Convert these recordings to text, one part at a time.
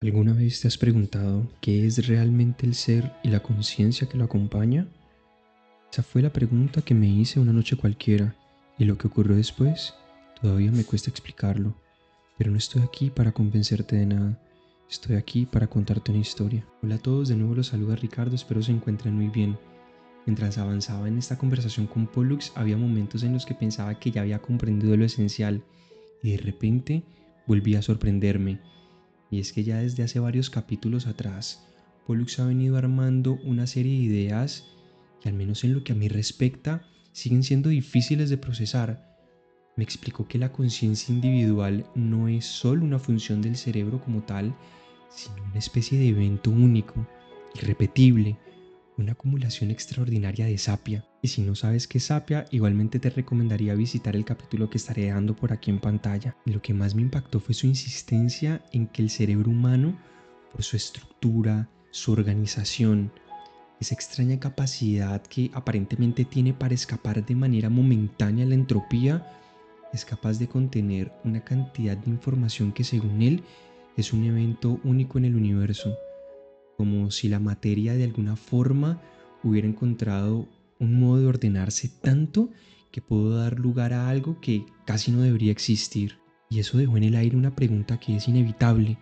¿Alguna vez te has preguntado qué es realmente el ser y la conciencia que lo acompaña? Esa fue la pregunta que me hice una noche cualquiera, y lo que ocurrió después todavía me cuesta explicarlo. Pero no estoy aquí para convencerte de nada, estoy aquí para contarte una historia. Hola a todos, de nuevo los saluda Ricardo, espero se encuentren muy bien. Mientras avanzaba en esta conversación con Pollux, había momentos en los que pensaba que ya había comprendido lo esencial, y de repente volví a sorprenderme. Y es que ya desde hace varios capítulos atrás, Pollux ha venido armando una serie de ideas que, al menos en lo que a mí respecta, siguen siendo difíciles de procesar. Me explicó que la conciencia individual no es solo una función del cerebro como tal, sino una especie de evento único, irrepetible, una acumulación extraordinaria de sapia. Y si no sabes qué es sapia, igualmente te recomendaría visitar el capítulo que estaré dejando por aquí en pantalla. Y lo que más me impactó fue su insistencia en que el cerebro humano, por su estructura, su organización, esa extraña capacidad que aparentemente tiene para escapar de manera momentánea a la entropía, es capaz de contener una cantidad de información que, según él, es un evento único en el universo, como si la materia de alguna forma hubiera encontrado un modo de ordenarse tanto que pudo dar lugar a algo que casi no debería existir. Y eso dejó en el aire una pregunta que es inevitable.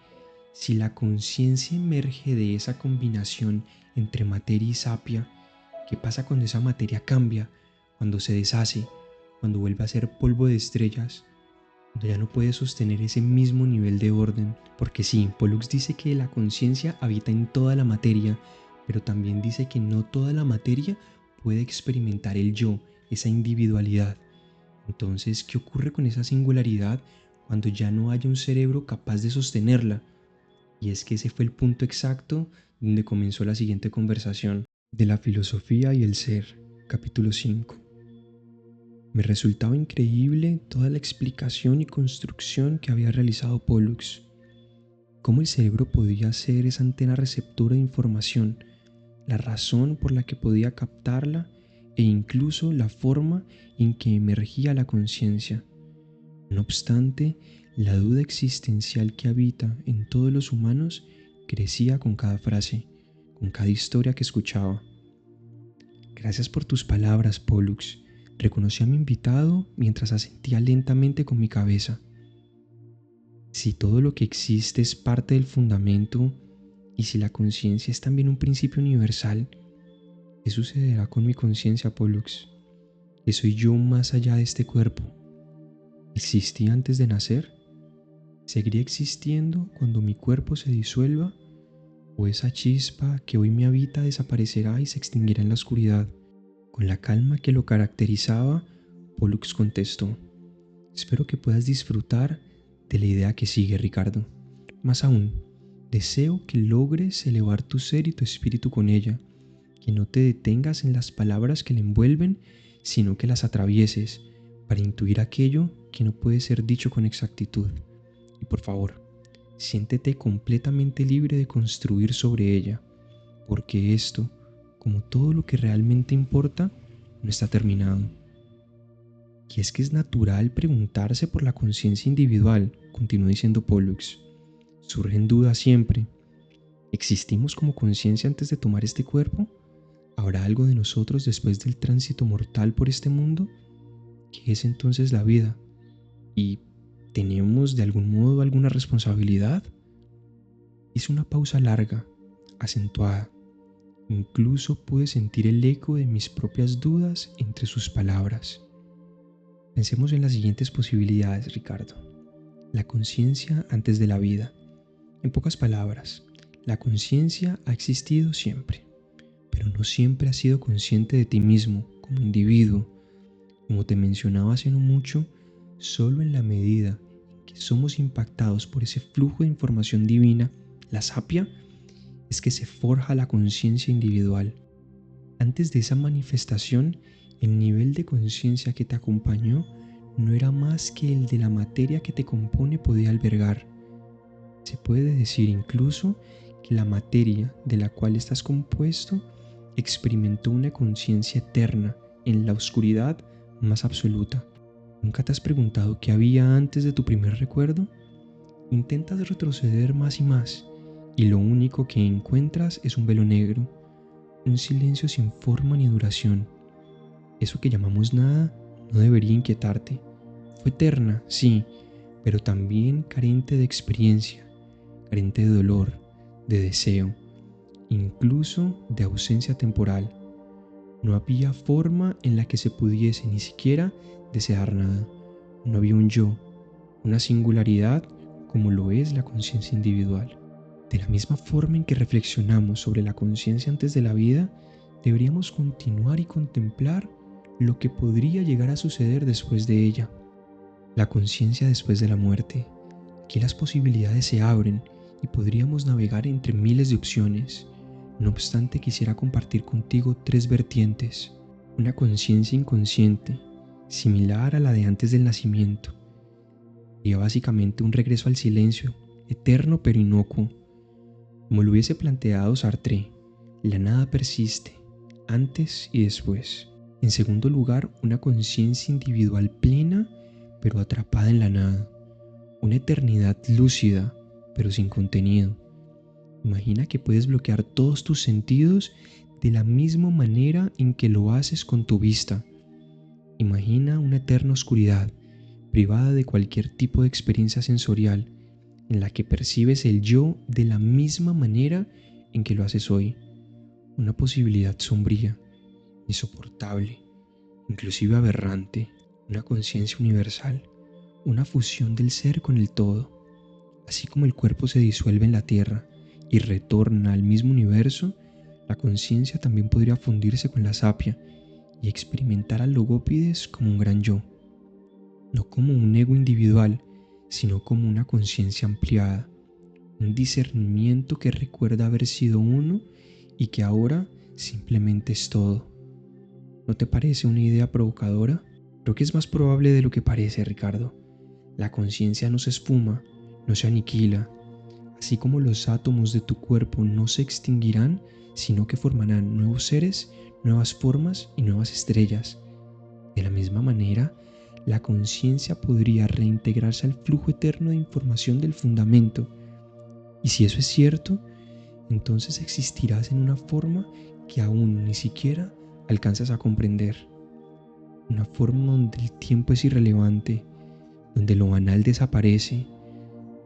Si la conciencia emerge de esa combinación entre materia y sapia, ¿qué pasa cuando esa materia cambia, cuando se deshace, cuando vuelve a ser polvo de estrellas, cuando ya no puede sostener ese mismo nivel de orden? Porque sí, Pollux dice que la conciencia habita en toda la materia, pero también dice que no toda la materia puede experimentar el yo, esa individualidad. Entonces, ¿qué ocurre con esa singularidad cuando ya no haya un cerebro capaz de sostenerla? Y es que ese fue el punto exacto donde comenzó la siguiente conversación de la filosofía y el ser, capítulo 5. Me resultaba increíble toda la explicación y construcción que había realizado Pollux. Cómo el cerebro podía ser esa antena receptora de información, la razón por la que podía captarla e incluso la forma en que emergía la conciencia. No obstante, la duda existencial que habita en todos los humanos crecía con cada frase, con cada historia que escuchaba. Gracias por tus palabras, Pollux. Reconocí a mi invitado mientras asentía lentamente con mi cabeza. Si todo lo que existe es parte del fundamento, y si la conciencia es también un principio universal, ¿qué sucederá con mi conciencia, Pollux? ¿Que soy yo más allá de este cuerpo? ¿Existí antes de nacer? ¿Seguiré existiendo cuando mi cuerpo se disuelva? ¿O esa chispa que hoy me habita desaparecerá y se extinguirá en la oscuridad? Con la calma que lo caracterizaba, Pollux contestó: espero que puedas disfrutar de la idea que sigue, Ricardo. Más aún, deseo que logres elevar tu ser y tu espíritu con ella, que no te detengas en las palabras que la envuelven, sino que las atravieses para intuir aquello que no puede ser dicho con exactitud. Y por favor, siéntete completamente libre de construir sobre ella, porque esto, como todo lo que realmente importa, no está terminado. Y es que es natural preguntarse por la conciencia individual, continuó diciendo Pollux. Surgen dudas siempre. ¿Existimos como conciencia antes de tomar este cuerpo? ¿Habrá algo de nosotros después del tránsito mortal por este mundo? ¿Qué es entonces la vida? ¿Y tenemos de algún modo alguna responsabilidad? Hice una pausa larga, acentuada. Incluso pude sentir el eco de mis propias dudas entre sus palabras. Pensemos en las siguientes posibilidades, Ricardo. La conciencia antes de la vida. En pocas palabras, la conciencia ha existido siempre, pero no siempre has sido consciente de ti mismo como individuo. Como te mencionaba hace no mucho, solo en la medida en que somos impactados por ese flujo de información divina, la sapia, es que se forja la conciencia individual. Antes de esa manifestación, el nivel de conciencia que te acompañó no era más que el de la materia que te compone podía albergar. Se puede decir incluso que la materia de la cual estás compuesto experimentó una conciencia eterna en la oscuridad más absoluta. ¿Nunca te has preguntado qué había antes de tu primer recuerdo? Intentas retroceder más y más, y lo único que encuentras es un velo negro, un silencio sin forma ni duración. Eso que llamamos nada no debería inquietarte. Fue eterna, sí, pero también carente de experiencia, carente de dolor, de deseo, incluso de ausencia temporal. No había forma en la que se pudiese ni siquiera desear nada. No había un yo, una singularidad como lo es la conciencia individual. De la misma forma en que reflexionamos sobre la conciencia antes de la vida, deberíamos continuar y contemplar lo que podría llegar a suceder después de ella. La conciencia después de la muerte. Aquí las posibilidades se abren y podríamos navegar entre miles de opciones. No obstante, quisiera compartir contigo tres vertientes. Una conciencia inconsciente, similar a la de antes del nacimiento. Sería básicamente un regreso al silencio, eterno pero inocuo. Como lo hubiese planteado Sartre, la nada persiste, antes y después. En segundo lugar, una conciencia individual plena, pero atrapada en la nada. Una eternidad lúcida, pero sin contenido. Imagina que puedes bloquear todos tus sentidos de la misma manera en que lo haces con tu vista. Imagina una eterna oscuridad, privada de cualquier tipo de experiencia sensorial, en la que percibes el yo de la misma manera en que lo haces hoy. Una posibilidad sombría, insoportable, inclusive aberrante, una conciencia universal, una fusión del ser con el todo. Así como el cuerpo se disuelve en la tierra y retorna al mismo universo, la conciencia también podría fundirse con la sapia y experimentar al Logópides como un gran yo, no como un ego individual, sino como una conciencia ampliada, un discernimiento que recuerda haber sido uno y que ahora simplemente es todo. ¿No te parece una idea provocadora? Creo que es más probable de lo que parece, Ricardo. La conciencia no se esfuma, no se aniquila, así como los átomos de tu cuerpo no se extinguirán, sino que formarán nuevos seres, nuevas formas y nuevas estrellas. De la misma manera, la conciencia podría reintegrarse al flujo eterno de información del fundamento. Y si eso es cierto, entonces existirás en una forma que aún ni siquiera alcanzas a comprender. Una forma donde el tiempo es irrelevante, donde lo banal desaparece,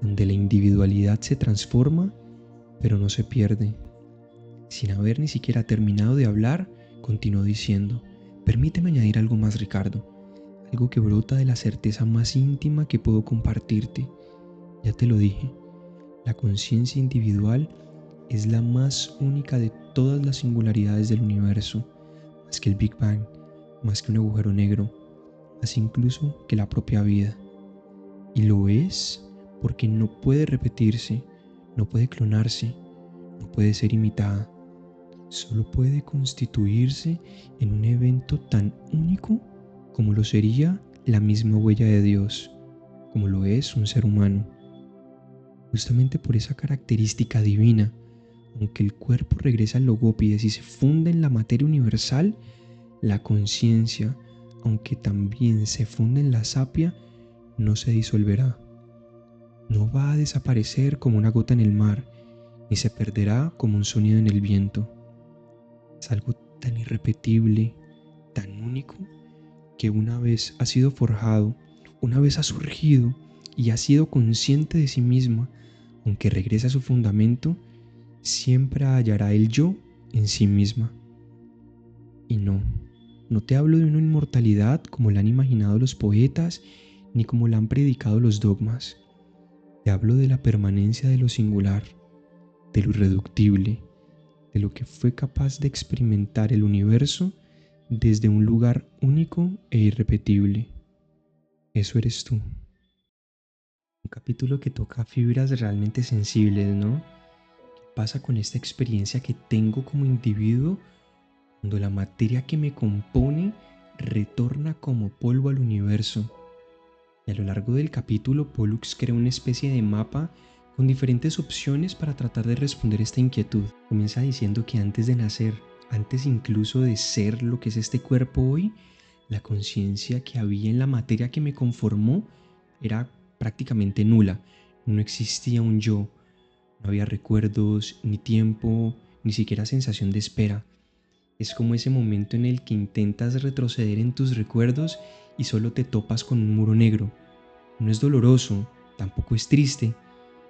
donde la individualidad se transforma, pero no se pierde. Sin haber ni siquiera terminado de hablar, continuó diciendo: permíteme añadir algo más, Ricardo, algo que brota de la certeza más íntima que puedo compartirte. Ya te lo dije, la conciencia individual es la más única de todas las singularidades del universo, más que el Big Bang, más que un agujero negro, más incluso que la propia vida. Y lo es porque no puede repetirse, no puede clonarse, no puede ser imitada. Solo puede constituirse en un evento tan único como lo sería la misma huella de Dios, como lo es un ser humano. Justamente por esa característica divina, aunque el cuerpo regresa al Logópides y se funde en la materia universal, la conciencia, aunque también se funde en la sapia, no se disolverá. No va a desaparecer como una gota en el mar, ni se perderá como un sonido en el viento. Es algo tan irrepetible, tan único, que una vez ha sido forjado, una vez ha surgido y ha sido consciente de sí misma, aunque regrese a su fundamento, siempre hallará el yo en sí misma. Y no te hablo de una inmortalidad como la han imaginado los poetas, ni como la han predicado los dogmas. Te hablo de la permanencia de lo singular, de lo irreductible, de lo que fue capaz de experimentar el universo desde un lugar único e irrepetible. Eso eres tú. Un capítulo que toca fibras realmente sensibles, ¿no? ¿Qué pasa con esta experiencia que tengo como individuo cuando la materia que me compone retorna como polvo al universo? Y a lo largo del capítulo, Pollux crea una especie de mapa con diferentes opciones para tratar de responder esta inquietud. Comienza diciendo que antes de nacer, antes incluso de ser lo que es este cuerpo hoy, la conciencia que había en la materia que me conformó era prácticamente nula. No existía un yo, No había recuerdos, ni tiempo, ni siquiera sensación de espera. Es como ese momento en el que intentas retroceder en tus recuerdos y solo te topas con un muro negro. No es doloroso, tampoco es triste,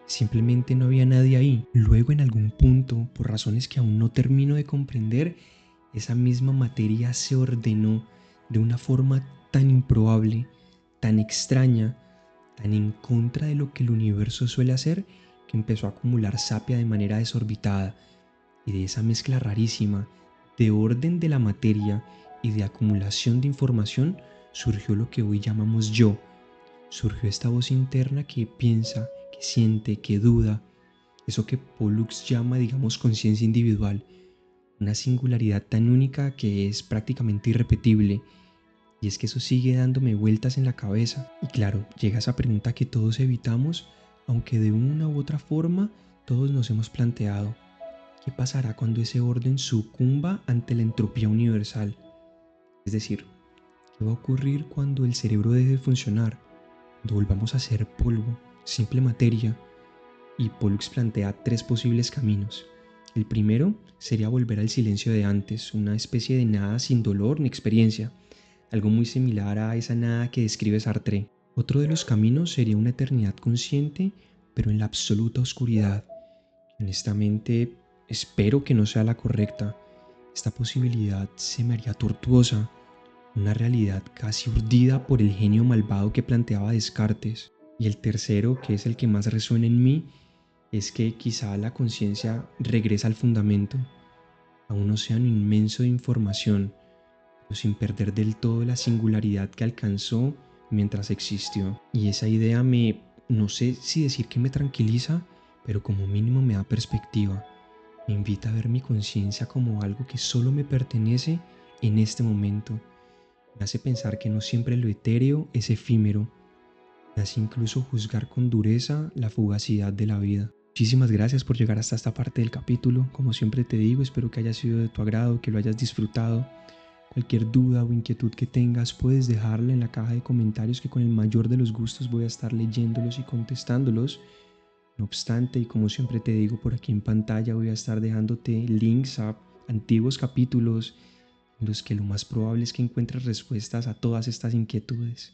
simplemente no había nadie ahí. Luego en algún punto, por razones que aún no termino de comprender, esa misma materia se ordenó de una forma tan improbable, tan extraña, tan en contra de lo que el universo suele hacer, que empezó a acumular sapia de manera desorbitada. Y de esa mezcla rarísima de orden de la materia y de acumulación de información surgió lo que hoy llamamos yo. Surgió esta voz interna que piensa, que siente, que duda, eso que Pollux llama, digamos, conciencia individual, una singularidad tan única que es prácticamente irrepetible. Y es que eso sigue dándome vueltas en la cabeza. Y claro, llega esa pregunta que todos evitamos, aunque de una u otra forma todos nos hemos planteado. ¿Qué pasará cuando ese orden sucumba ante la entropía universal? Es decir, ¿qué va a ocurrir cuando el cerebro deje de funcionar? Cuando volvamos a ser polvo, simple materia. Y Pollux plantea tres posibles caminos. El primero sería volver al silencio de antes, una especie de nada sin dolor ni experiencia, algo muy similar a esa nada que describe Sartre. Otro de los caminos sería una eternidad consciente, pero en la absoluta oscuridad. Honestamente, espero que no sea la correcta. Esta posibilidad se me haría tortuosa, una realidad casi urdida por el genio malvado que planteaba Descartes. Y el tercero, que es el que más resuena en mí, es que quizá la conciencia regresa al fundamento, a un océano inmenso de información, pero sin perder del todo la singularidad que alcanzó mientras existió. Y esa idea no sé si decir que me tranquiliza, pero como mínimo me da perspectiva. Me invita a ver mi conciencia como algo que solo me pertenece en este momento. Me hace pensar que no siempre lo etéreo es efímero. Me hace incluso juzgar con dureza la fugacidad de la vida. Muchísimas gracias por llegar hasta esta parte del capítulo. Como siempre te digo, espero que haya sido de tu agrado, que lo hayas disfrutado. Cualquier duda o inquietud que tengas, puedes dejarla en la caja de comentarios que con el mayor de los gustos voy a estar leyéndolos y contestándolos. No obstante, y como siempre te digo, por aquí en pantalla voy a estar dejándote links a antiguos capítulos en los que lo más probable es que encuentres respuestas a todas estas inquietudes.